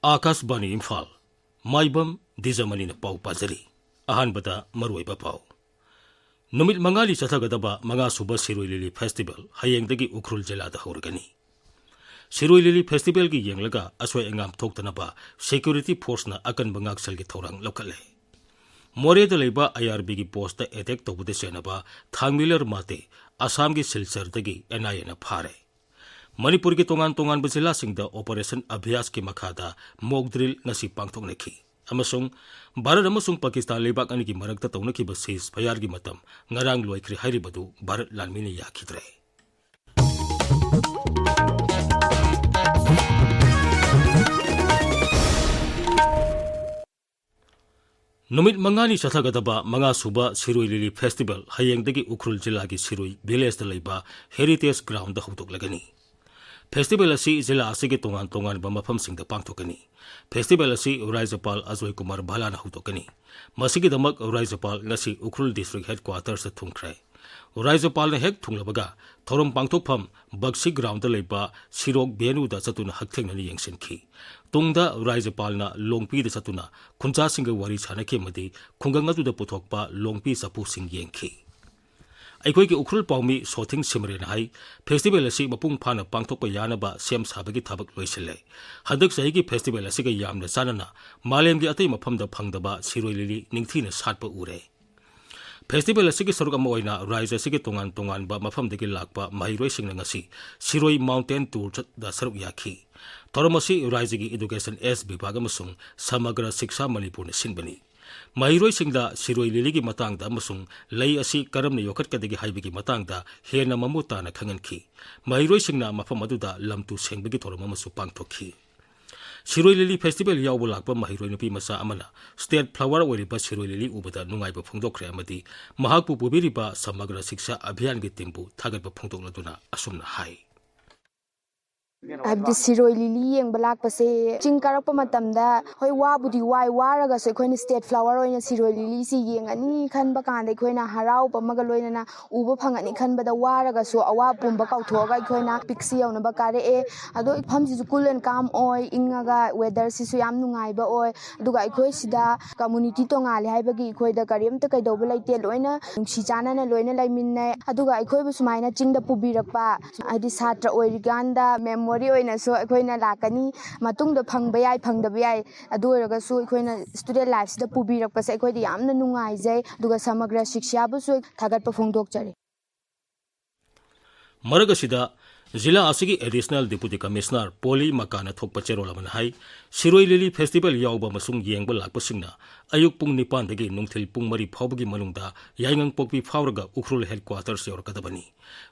Akashbani Imphal Maibam Dwijamani Pau Pazari Ahanbada Maruiba Pau Numit Mangali Chathagadaba Manga Suba Sirui Lili Festival Hayengdagi Ukrul Jelada Horgani Sirui Lili Festival Gi Yenglaga Asway Engam Toktanaba Security Force na Akan Bangak Salgi Thorang Lokale More the Leba IRB gi post the attack to the Senaba Thangmiler Mate Assam gi Silsar Dagi Enayana Pare Manipuri ki tongan basila sing the operation Abhyas ki Makhada mock drill ngasi pangthok neki amasung Bharat amasung Pakistan lebak ani ki maragta tawna ki basis phayar gi matam ngarang loikri hairi badu Bharat lanmini yakhidre Numit mangani chathagadaba manga suba Sirui Lili Festival hayengdagi Ukrul Jilla gi Sirui village da leiba heritage ground da hudok lagani Festival asi Jilla asigi tongan mafam sing da pangthokani Festival asi Raijapal Ajoi Kumar Bhala na hudokani masigi damak Raijapal ngasi Ukrul district headquarters da thungkhrai Raijapal na hek thunglabaga thorom pangthokpham Bagsi ground da leiba Sirok Benu da chatuna hakthengani yengsinki Tungda Raijapal na Longpi da chatuna khuncha singa wari chanake madi khungang atu da puthokpa Longpi sapu sing yengki Aikoi ki Ukrul Paumi Sothing Simren hai festival asi mapung phana pangthokpa yanaba sem sabagi thabak loisile hadak sahi ki festival asi ga yamna sanana malem gi atai mafam da phangdaba Sirui Lili ningthina satpa ure Festival asi ki saruk ama oina Raija asi ki tongan ba mafam dagi lakpa mahiroi singna ngasi Siroi Mountain Tour da saruk yakhi Toromasi Raija gi Education S Bibhaga masung Samagra Shiksha Manipur na sinbani Mahiroi singda Sirui Lili gi matangda amasung lei asi karamna yokhat kadagi haibigi matangda hena mamuta na khanganki Mahiroi singna mafam aduda lamtu sengbagi thorom amasu pangthokhi Sirui Lili Festival yawbo lakpa mahiroi nupi masa amana state flower oiriba Sirui Lili ubada nungaiba phongdokhre amadi mahakpu pubiriba Samagra Shiksha Abhiyan gi timbu thagatba phongdokladuna asumna hai Abdi Sirui Lili yang balakpase ching karakpa matamda hoi wabudi wai waraga so ekhoi state flower oina Sirui Lili si yengani khanba kanda ekhoi na harau pamaga loina na uba phangani khanbada waraga so awa pumba kauthoga ekhoi na pixi yauna ba kare e ado pham si cool and calm oi ingaga weather si su yam nungai ba oi aduga ekhoi sida community tongale haibagi ekhoi da karimta kaidoba laite loina nungsi chana na loina laiminne aduga ekhoi bu sumaina chingda pubirakpa adi satra oiriganda memory oina so ekhoi lakani matung da phangba yai phangdaba yai adu oraga so ekhoi student life da pubirakpa se ekhoi da yamna nungai jai aduga Samagra Shiksha bu so thagatpa phongdokjari Maragasida Zilla Asigi Additional Deputy Commissioner Poli Makana Thokpa Cherola Hai Sirui Lili Festival Yawba Masung Yengba Lakpa Singna Ayuk Pung Nipan dagi Nungthil Pung Mari Phawbagi Manungda Yaingang Pokpi Phawraga Ukrul Headquarters Yorkadabani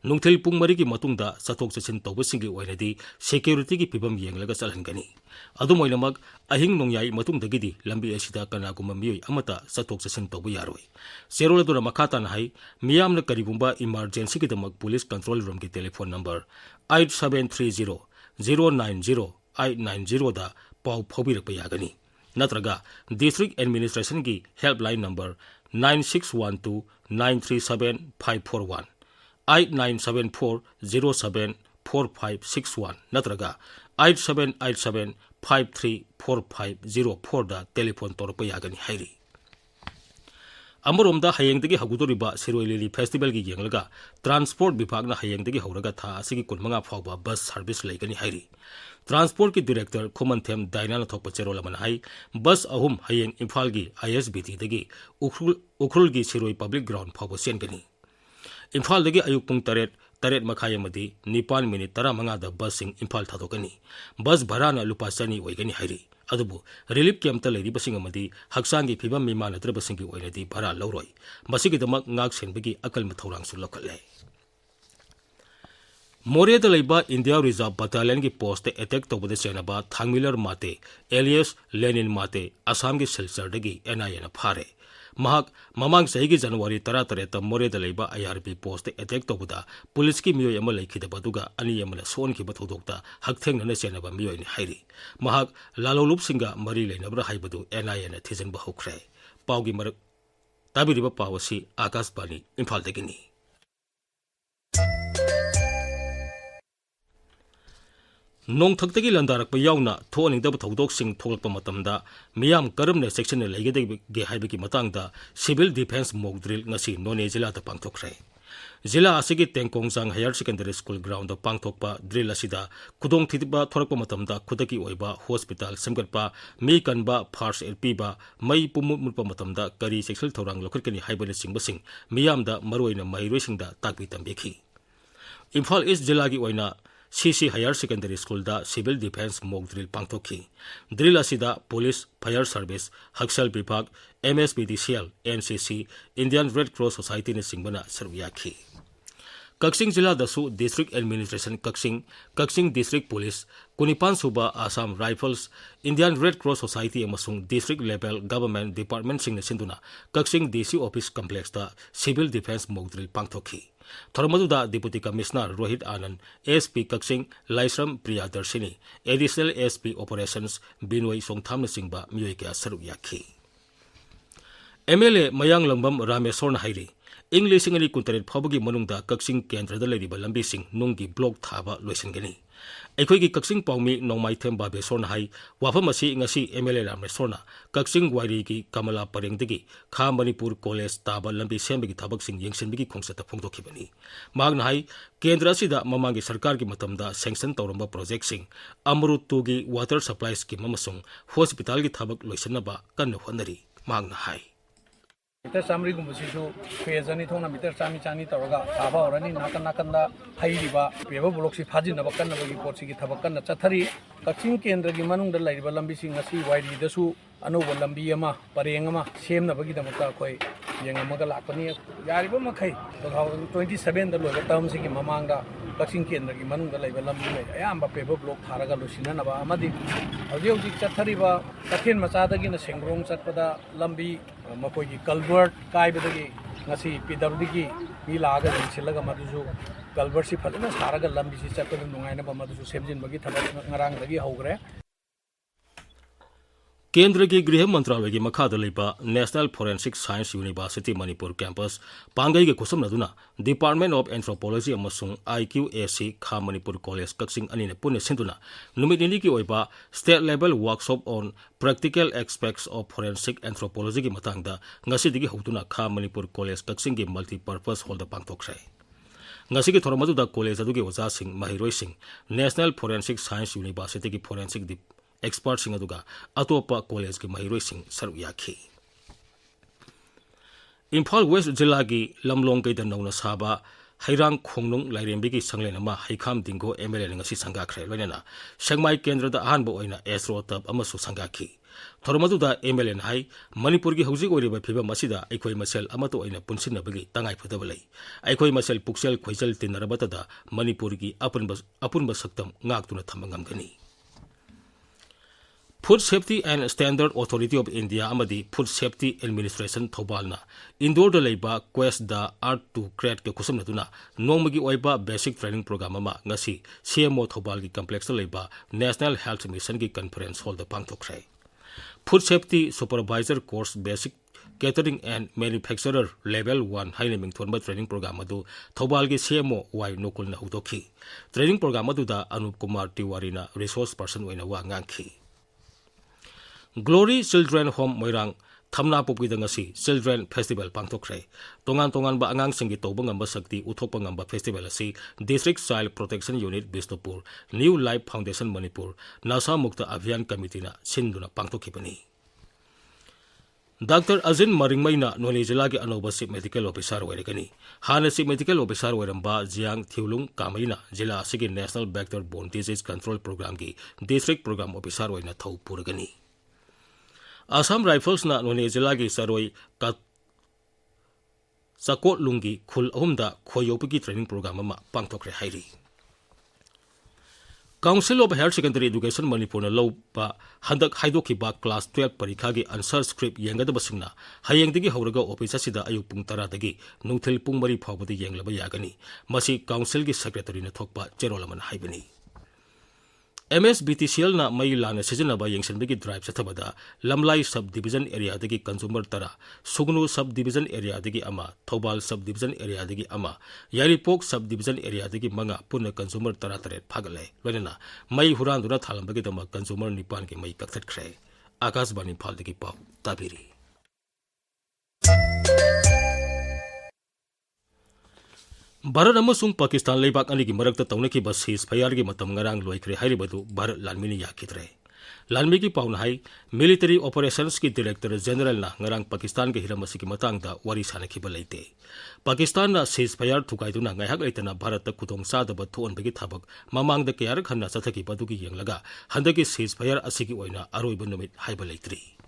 Nungthil Pung Mari gi matungda Sathok Chachin Tawba Singi Oinadi Security gi Pibam Yenglaga Chalhangani Adum oinamak ahing nongyai matungdagidi lambi asida kanaguma miyoi amata Sathok Chachin Tawba yaroi Cherola dura makhatan hai miyamna karibumba emergency gi damak police control room gi telephone number 8730-090-890 da pau phaubirakpa yagani natraga district administration gi helpline number 9612-937-541 8974-074561 natraga 8787-534504 da telephone torpa yagani hairi Amoromda hayengdagi hagudoriba Sirui Lili Festival gi yenglaga transport bibhagna hayengdagi horaga tha asigi kunmanga phawba bus service leigani hairi transport ki director Khomanthem Dainana thokpa cherola man hai bus ahum hayeng Imphal gi ISBT dagi ukrul gi Sirui public ground phawba sengani Imphal dagi ayuk pung taret makhaya madi 9 minute 15 da bus sing Imphal thadokani bus bharana lupa chani oigani hairi adubu relief camp ta leiri basing amadi haksangi phibam mimana trabasingi oinadi bhara loroi masigi damak ngak senbagi akal mathorang su lokalle More da leiba India Reserve Battalion gi post attack tobode senaba Thangmiler Mate alias Lenin Mate Assam gi Silchar dagi NIA na phare mahak mamang sahi gi January 13 ta More da leiba IRB post attack toboda police ki miyoi ama leikhida baduga ani amala son ki bathodokta haktheng na senaba miyoi ni hairi mahak lalolup singa mari leinabra haibadu NIA na thijan ba hokre paugi marak tabiriba pawasi Akashbani Imphal dagini ꯅꯣꯡꯊꯛꯇꯒꯤ ꯂꯟꯗꯥꯔꯛꯄ ꯌꯥꯎꯅ ꯊꯣꯛꯍꯟꯅꯤꯡꯗꯕ ꯊꯧꯗꯣꯛꯁꯤꯡ ꯊꯣꯛꯂꯛꯄ ꯃꯇꯝꯗ ꯃꯤꯌꯥꯝ ꯀꯔꯝꯅ ꯆꯦꯛꯁꯤꯟꯅ ꯂꯩꯒꯗꯒꯦ ꯍꯥꯏꯕꯒꯤ ꯃꯇꯥꯡꯗ ꯁꯤꯚꯤꯜ ꯗꯤꯐꯦꯟꯁ ꯃꯣꯛ ꯗ꯭ꯔꯤꯜ ꯉꯁꯤ ꯅꯣꯅꯦ ꯖꯤꯂꯥꯗ ꯄꯥꯡꯊꯣꯛꯈ꯭ꯔꯦ ꯖꯤꯂꯥ ꯑꯁꯤꯒꯤ ꯇꯦꯡꯀꯣꯡꯖꯥꯡ ꯍꯥꯌꯔ ꯁꯦꯀꯦꯟꯗꯔꯤ ꯁ꯭ꯀꯨꯜ ꯒ꯭ꯔꯥꯎꯟꯗ ꯄꯥꯡꯊꯣꯛꯄ ꯗ꯭ꯔꯤꯜ ꯑꯁꯤꯗ ꯈꯨꯗꯣꯡꯊꯤꯕ ꯊꯣꯔꯛꯄ ꯃꯇꯝꯗ ꯈꯨꯗꯛꯀꯤ ꯑꯣꯏꯕ ꯍꯣꯁꯄꯤꯇꯥꯜ ꯁꯦꯝꯒꯠꯄ ꯃꯤ ꯀꯟꯕ ꯐꯥꯔꯁ ꯑꯦꯗ ꯄꯤꯕ ꯃꯩ ꯄꯨꯝꯃꯨꯠ ꯃꯨꯠꯄ ꯃꯇꯝꯗ ꯀꯔꯤ ꯆꯦꯛꯁꯤꯜ ꯊꯧꯔꯥꯡ ꯂꯧꯈꯠꯀꯅꯤ ꯍꯥꯏꯕꯅꯆꯤꯡꯕꯁꯤꯡ ꯃꯤꯌꯥꯝꯗ ꯃꯔꯨꯑꯣꯏꯅ ꯃꯍꯩꯔꯣꯏꯁꯤꯡꯗ ꯇꯥꯛꯄꯤ ꯇꯝꯕꯤꯈꯤ इम्फाल ईस्ट जिला की CC higher secondary school civil defence mock drill पांथोखी ड्रिल असिदा पुलिस फायर सर्विस हक्सल विभाग MSPDCL NCC Indian Red Cross Society ने सिंगबना सरुक याखी कक्सिंग जिला दसु district administration Kakching district police कुनिपान सुबा Assam Rifles Indian Red Cross Society अमसुंग district level government department Singh सिंधुना Kakching DC office complex civil defence mock drill पांथोखी थोरमदुदा deputy commissioner Rohit Anand SP Kakching Laishram प्रियादर्शिनी additional SP operations बिनोई सोंगथाम Simba मियोई क्या सरुक याखी MLA मयांग लंबम रामेश्वर हाइरी इंग लिसिंग अनि कुंतरेट फावगी मनुंगदा कक्सिंग केंद्रदा लेरिबा लंबिसिंग नुंगी ब्लॉक थाबा लोइसनगनी अखोइगी कक्सिंग पाउमी नोंमाइथेम बाबेश्वरना हाई वाफम असि ngasi MLA रामेश्वरना कक्सिंग वाइरीगी कमला परेंगदगी खा मणिपुर कॉलेज ताबा लंबी सेंबगी थबकसिंग यंगसिनबगी खोंगसता फोंदोखिबनी मागना हाई केंद्र असिदा ममांगी सरकार की मतमदा सैंक्शन तौरंबा प्रोजेक्टसिंग अमृत 2 की वाटर सप्लाई स्कीम अमसुंग हॉस्पिटल की थबक लोइसनबा कन्न honorary मागना high metre Chamari गुमसिसु phase अनि थोंना मीटर चामी चानी तौरगा थाबा औरनी नाकन नाकनदा हाइरिबा पेबो ब्लॉकसि फाजिनबा कन्नबगी पोर्सिगी थबक कन्न चथरी कक्सिंग केंद्रगी मनुंगदा लाइरिबा लंबिसिंग असि वाइरीदसु अनौबा लंबी अमा परेंग अमा सेमनबगीदमक्ता अखोय येंगमगा लाकनी यारिबा मखै 2027 दा लोइबा टर्मसिगी ममांगदा कक्सिंग केंद्रगी मनुंगदा लाइबा लंबी मै अयाम्बा पेबो ब्लॉक थारगा लोसिननबा अमदि हौजी चथरीबा कथेन मचादगिना सेंग्रोंग चटपदा लंबी मकोगी कल्वर्ट कायबदगी ngasi PWD mi laga silaga madusu culvert से फजना सारगा लंबी से चटपद नुंगाइना बमदुसु सेमजिनबगी थबक ngarangdagi हौग्रे केंद्र की गृह मंत्रालय की मखादा लेबा national forensic science university Manipur campus पांगई के खुसमनदुना डिपार्टमेंट ऑफ एंथ्रोपोलॉजी अमसुंग IQAC खा मणिपुर कॉलेज कक्सिंग अनिने पुण्य सिंधुना नुमितनिली की ओइबा state level workshop on practical aspects of forensic anthropology की मतंगदा ngasiदगी हौतुना खा मणिपुर कॉलेज कक्सिंग की मल्टीपर्पज हॉल दा पांगथोखरे ngasi की थोरमदुदा कॉलेज अदुगी ओजा सिंह महिरोई Singh national forensic science university की फोरेंसिक एक्सपर्ट सिंह अदुगा अतोपा कॉलेज की महिरोई सिंह सरुक याखी इम्फाल वेस्ट जिला की लमलोंग कई नौना साबा हैरांग खोंगनुंग लाइरेंबी की संगलेन अमा हैखाम दिंगो MLA ngasi संगाखरे लोइना संगमाई केंद्र दा अहानबो ओइना एस्रो तब अमसु संगाखी थोरमदुदा MLA हाई मणिपुर की हौजिक ओइरिबा फिबम असिदा अखोय मसेल अमतो ओइना पुनसिनबगी तंगाई फदब लई अखोय मसेल पुक्सेल खोइचल तिनरबतदा मणिपुर की अपुनब सक्तम ngakतुना थमंगमगनी food safety and standard authority of India अमदी फूड सेफ्टी एडमिनिस्ट्रेशन थौबालना इंदोर द लेबा quest the art to create के खुसमनदुना नोंमगी ओइबा बेसिक ट्रेनिंग प्रोग्राम अमा ngasi CMO थौबाल की कॉम्प्लेक्स लेबा नेशनल हेल्थ मिशन की कॉन्फ्रेंस हॉल द पांगथोखरे food safety supervisor course basic catering and manufacturer level 1 हाइने मिंगथोनबा ट्रेनिंग प्रोग्राम अदु थौबाल की CMO वाई नोकुलना हुदोखी ट्रेनिंग प्रोग्राम अदुदा अनुप कुमार तिवारीना रिसोर्स पर्सन ओइना वा nganखी ग्लोरी चिल्ड्रेन होम मोइरांग थमना पोपीदंगसी चिल्ड्रेन फेस्टिवल पांथोखरे तोंगान तोंगान बा अंगांग सिंगी तौबा ngamba शक्ति उथोपा ngamba फेस्टिवल असी district child protection unit Bishnupur new life foundation Manipur नशा मुक्त अभियान कमिटीना सिंधुना पांथोखिबनी डॉक्टर अजिन मरिंगमैना नोनी जिला के अनौबा चीफ मेडिकल ऑफिसर ओइरगनी हाना चीफ मेडिकल ऑफिसर ओइरंबा जियांग थिउलुंग कामैना जिला असिगी national vector borne disease control programme की डिस्ट्रिक्ट प्रोग्राम ऑफिसर ओइना थौ पुरगनी आसाम राइफल्स ना नोने जिला की सरोई चकोट लुंगी खुल अहुमदा खोयोपकी ट्रेनिंग प्रोग्राम अमा पांगथोखरे हाइरी council of higher secondary education Manipur लौबा हंदक हाइदोखिबा क्लास 12 परीक्षा की आंसर स्क्रिप्ट येंगदबसिंगना हयेंगदगी हौरगा ऑफिस असिदा अयुक पुंग 10 दगी नुंथिल पुंग 3 फावबदी येंगलबा यागनी मसी काउंसिल की सेक्रेटरी ने थोकपा चेरोलमन हाइबनी MSBTCL na may lana sizinaba yengsanbigi drive sa tabada Lamlai subdivision area dagi consumer tara Sugnu subdivision area dagi ama Thobal subdivision area dagi ama Yaripok subdivision area dagi mga puna consumer tara taret phagale loina may hurandura thalambagi dama consumer nipan ki may kaktat khre Akashbani Imphal dagi pau tabiri Bharat amasung Pakistan leibak ani ki marakta taunaki bas ceasefire gi matam ngarang loikre hairibadu Bharat lanmini yakhitre lanmi ki pauna hai military operations ki director general na ngarang Pakistan ke hiramasi ki matangda wari sanaki balaite Pakistan na ceasefire thukaiduna ngaihak leitana Bharat ta khutong sadaba thon bagi thabak mamang da kyar khanna sathaki paduki yenglaga handaki ceasefire asigi oina aroiba numit haiba leitri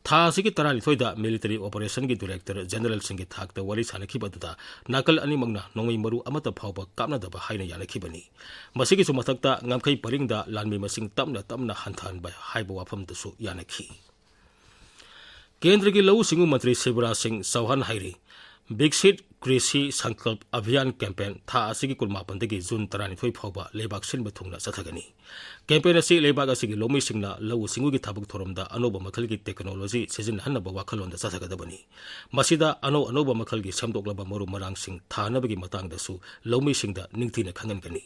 Tha asigi tarani thoida military operation ki director general singi thakta wari sanaki baduda nakal ani mangna nongmai maru amata phawba kapna daba haina yanaki bani masigi su mathakta ngamkhai paringda lanmi masing tamna hanthan ba haiba wafam dasu yanaki Kendra ki lau singu mantri Shivraj Singh Chauhan hairi Viksit Krishi Sankalp Abhiyan campaign tha asigi kulmapan dagi June 32 phawba lebak sinba thungna sathagani campaign asi lebak asigi lomi singna lau singu gi thabuk thoromda anoba makhal gi technology sejin hanaba wakhalonda sathagadabani masida anoba makhal gi samdoklaba maru marang sing thanabagi matang dasu lomi singda ningthina khangangani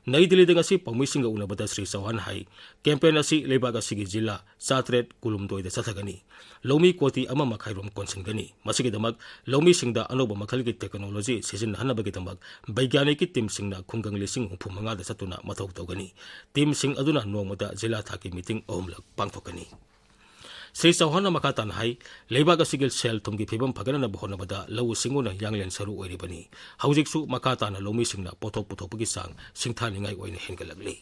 Nai Delhi dengasi pamising unabada Sri Chauhan hai campaign asi lebak asigi jilla Satret Kulumdoi da sathagani lomi koti ama makhairom konsingani masigi damak lomi singda anoba makhal gi technology sejin hanabagi damak baigyaniki team singna khunggang lising humanga da satuna mathau tawgani team sing aduna nongmada jilla thaki meeting omlak pangthokani Sri Chauhan makatan hai leibak asigil sel tumgi phibam phagana na bohona bada lau singuna yanglen saru oiribani haujiksu makatana lomi singna pothok puthopagi sang singthaningai oina hengalagli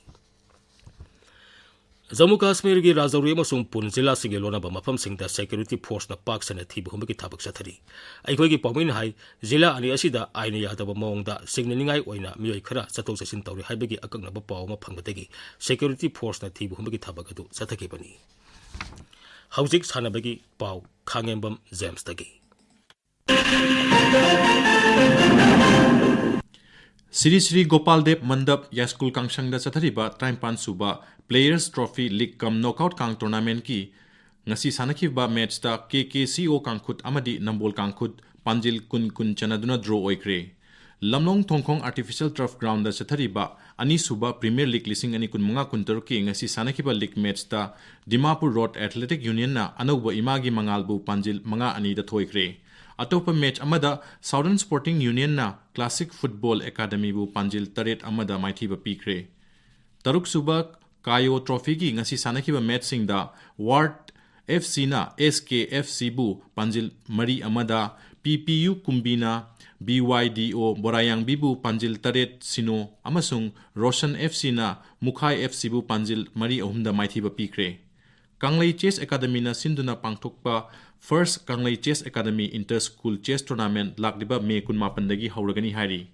Jammu Kashmir gi Rajouri amasung Pune jilla sigi lonaba mafam singda security force na pak sana thibu humgi thabak sathari aikhoi gi pawmin hai jilla ani asida aina yadaba mawngda singnaningai oina miyoi khara chatok chasin tawri haibagi akaknaba pawma phangbadagi security force na thibu humgi thabak adu sathaki bani Haujik sanabagi pau Khangembam James dagi Sri Gopaldev Mandap Yaskul Kangshangda Chathariba Traimpan Suba Players Trophy League Cum Knockout Kang Tournament ki ngasi sanakiba match ta KKCO Kangkhut amadi Nambol Kangkhut Panjil kun chanaduna draw oikre Lamlong Thongkhong Artificial Turf Ground da Chathariba Ani Suba Premier League lising ani kun mga kuntar ki ngasi sanakiba league match ta Dimapur Road Athletic Union na anauba imagi mangalbu Panjil mga ani da thoikre Atopa match amada Southern Sporting Union na Classic Football Academy bu Panjil taret amada maithiba pikre Taruk Suba Kayo Trophy ki ngasi sanakiba match sing da Ward FC na SKFC bu Panjil Mari amada PPU Kumbina BYDO Borayang Bibu Panjil Taret Sino amasung Roshan FC na Mukhai FC bu Panjil Mari ahumda maithiba pikre Kanglei Chess Academy na sinduna pangthokpa First Kanglei Chess Academy Inter-School Chess Tournament lakdiba May 18 dagi hauragani hari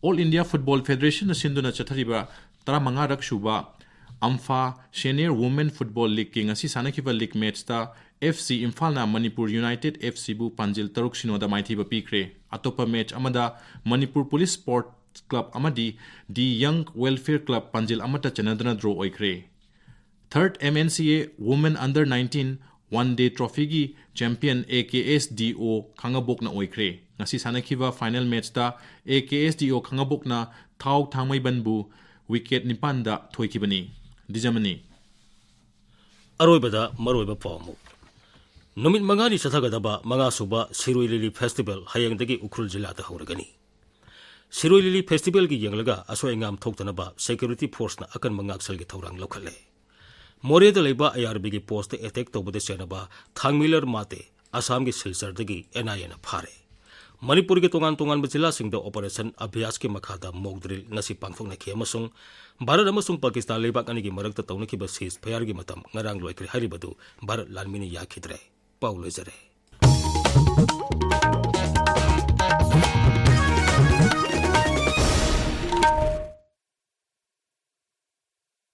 All India Football Federation na sinduna chathariba 15 rak suba Imphal Senior Women Football League ki ngasi sanakiba league match ta FC Imphal na Manipur United FC bu Panjil Taruk Sinoda maithiba pikre atopa match amada Manipur Police Sports Club amadi The Young Welfare Club Panjil amata chanadana draw oikre Third MNCA Women Under 19 One Day Trophy gi champion AKSDO Khangabok na oikre ngasi sanakiba final match ta AKSDO Khangabok na Thau Thangmai Banbu wicket nipanda thoikibani Dwijamani Aroibada maroiba pamu Numit mangani sathagadaba manga suba Siroi Lili Festival hayangdagi Ukhrul jilla ta hauragani Siroi Lili Festival gi yenglaga asoi ngam thoktanaba security force na akan mangaksal gi thorang lokhale More da leiba IRB gi post attack tobode senaba Thangmilar mate Assam gi Silchar dagi NIA na phare Manipur gi tongan jilla singda operation abhyas ki makhada mock drill ngasi pangthokna ki amasung Bharat amasung Pakistan leibak ani gi marakta tawnaki ba ceasefire gi matam ngarang loikri haribadu Bharat lanmini yakhidre Paulo Zare